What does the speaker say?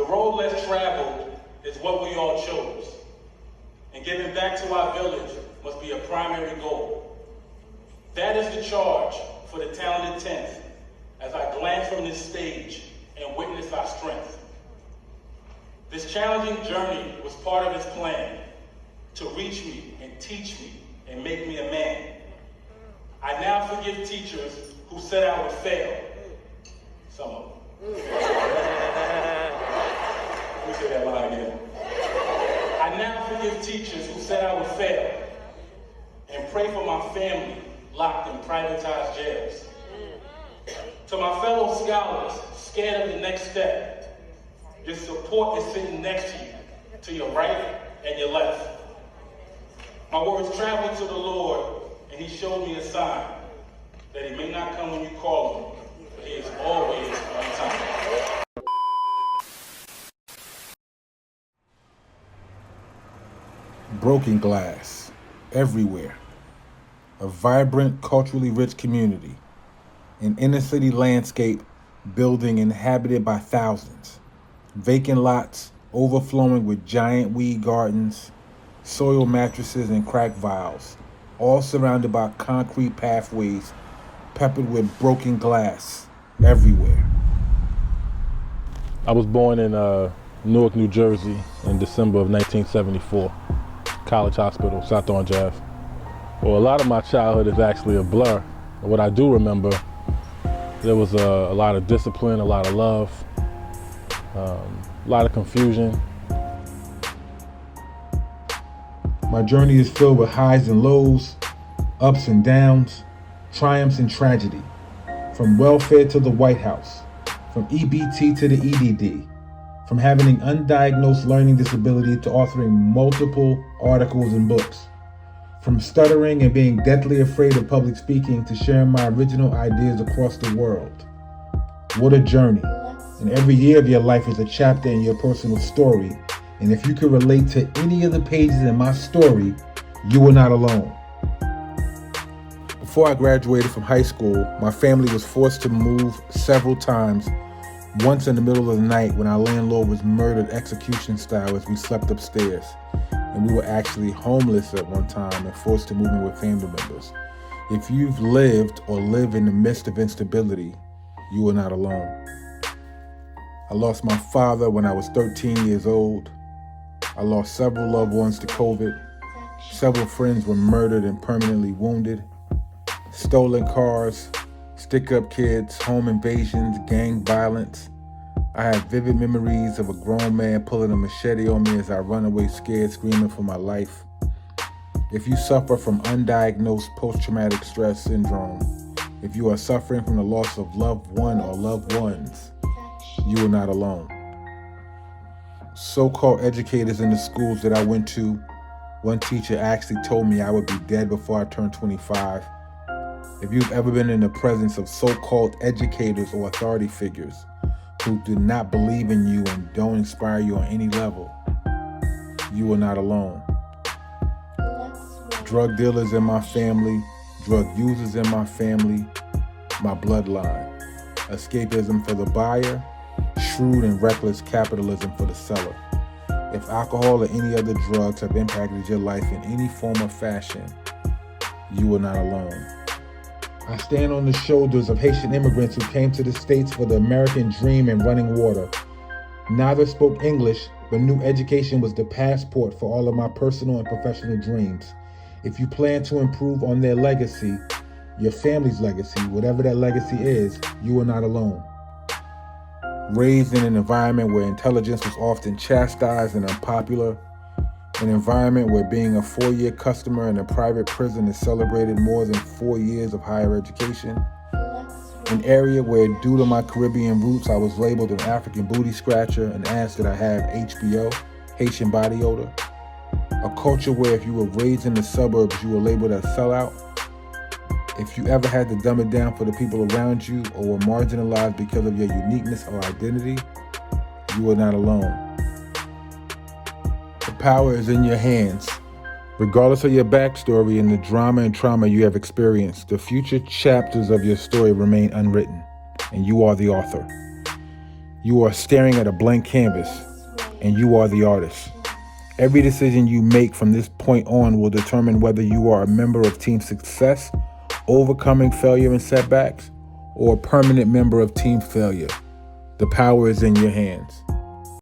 The road less traveled is what we all chose. And giving back to our village must be a primary goal. That is the charge for the talented 10th as I glance from this stage and witness our strength. This challenging journey was part of his plan to reach me and teach me and make me a man. I now forgive teachers who said I would fail. Some of them. Let me say that line again. I now forgive teachers who said I would fail and pray for my family locked in privatized jails. To my fellow scholars scared of the next step, your support is sitting next to your right and your left. My words traveled to the Lord, and he showed me a sign that he may not come when you call him, but he is always on time. Broken glass everywhere. A vibrant, culturally rich community. An inner city landscape building inhabited by thousands. Vacant lots overflowing with giant weed gardens, soil mattresses, and crack vials, all surrounded by concrete pathways peppered with broken glass everywhere. I was born in Newark, New Jersey in December of 1974. College Hospital, South Orange Ave. Well, a lot of my childhood is actually a blur. What I do remember, there was a lot of discipline, a lot of love, a lot of confusion. My journey is filled with highs and lows, ups and downs, triumphs and tragedy. From welfare to the White House, from EBT to the EDD, from having an undiagnosed learning disability to authoring multiple articles and books, from stuttering and being deathly afraid of public speaking to sharing my original ideas across the world. What a journey. And every year of your life is a chapter in your personal story. And if you can relate to any of the pages in my story, you are not alone. Before I graduated from high school, my family was forced to move several times, once in the middle of the night when our landlord was murdered execution style as we slept upstairs. And we were actually homeless at one time and forced to move in with family members. If you've lived or live in the midst of instability, you are not alone. I lost my father when I was 13 years old. I lost several loved ones to COVID. Several friends were murdered and permanently wounded. Stolen cars, stick-up kids, home invasions, gang violence. I have vivid memories of a grown man pulling a machete on me as I run away scared, screaming for my life. If you suffer from undiagnosed post-traumatic stress syndrome, if you are suffering from the loss of loved one or loved ones, you are not alone. So-called educators in the schools that I went to, one teacher actually told me I would be dead before I turned 25. If you've ever been in the presence of so-called educators or authority figures who do not believe in you and don't inspire you on any level, you are not alone. Drug dealers in my family, drug users in my family, my bloodline. Escapism for the buyer, shrewd and reckless capitalism for the seller. If alcohol or any other drugs have impacted your life in any form or fashion, you are not alone. I stand on the shoulders of Haitian immigrants who came to the States for the American dream and running water. Neither spoke English, but knew education was the passport for all of my personal and professional dreams. If you plan to improve on their legacy, your family's legacy, whatever that legacy is, you are not alone. Raised in an environment where intelligence was often chastised and unpopular, an environment where being a 4-year customer in a private prison is celebrated more than 4 years of higher education, an area where, due to my Caribbean roots, I was labeled an African booty scratcher and asked that I have HBO, Haitian body odor, a culture where if you were raised in the suburbs, you were labeled as sellout. If you ever had to dumb it down for the people around you or were marginalized because of your uniqueness or identity, you are not alone. The power is in your hands. Regardless of your backstory and the drama and trauma you have experienced, the future chapters of your story remain unwritten, and you are the author. You are staring at a blank canvas, and you are the artist. Every decision you make from this point on will determine whether you are a member of Team Success, overcoming failure and setbacks, or a permanent member of Team Failure. The power is in your hands.